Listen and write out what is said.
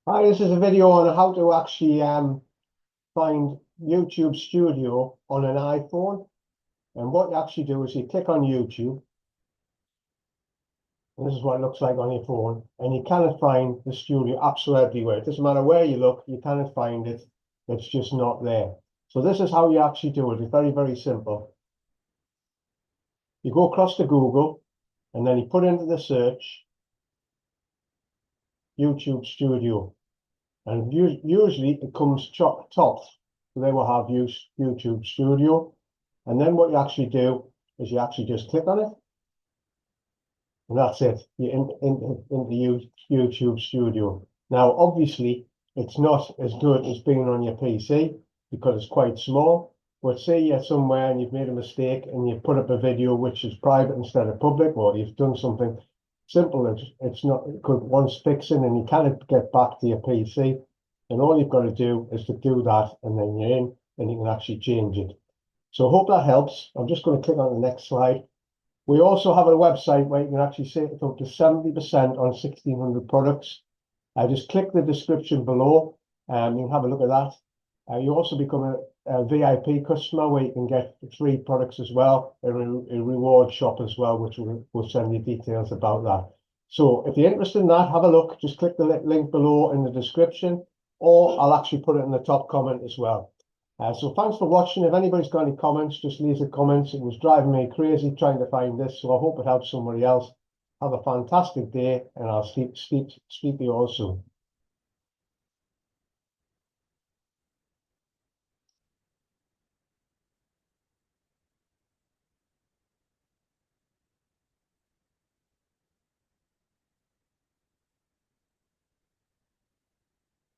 Hi, this is a video on how to actually find YouTube Studio on an iPhone. And what you actually do is you click on YouTube, and this is what it looks like on your phone, and you cannot find the studio absolutely everywhere. It doesn't matter where you look, you cannot find it. It's just not there. So this is how you actually do it. It's very, very simple. You go across to Google, and then you put into the search YouTube Studio. And usually it comes top. So they will have YouTube Studio. And then what you actually do is you actually just click on it. And that's it. You're into YouTube Studio. Now, obviously, it's not as good as being on your PC because it's quite small. But say you're somewhere and you've made a mistake and you put up a video which is private instead of public, or you've done something simple, it's not good once fixing and you can't get back to your PC. And all you've got to do is to do that, and then you're in and you can actually change it. So I hope that helps. I'm just going to click on the next slide. We also have a website where you can actually save up to 70% on 1,600 products. Just click the description below and you can have a look at that. You also become a VIP customer where you can get free products as well, a reward shop as well, which we'll send you details about that. So if you're interested in that, have a look. Just click the link below in the description, or I'll actually put it in the top comment as well. So thanks for watching. If anybody's got any comments, just leave the comments. It was driving me crazy trying to find this, so I hope it helps somebody else. Have a fantastic day, and I'll speak to you all soon.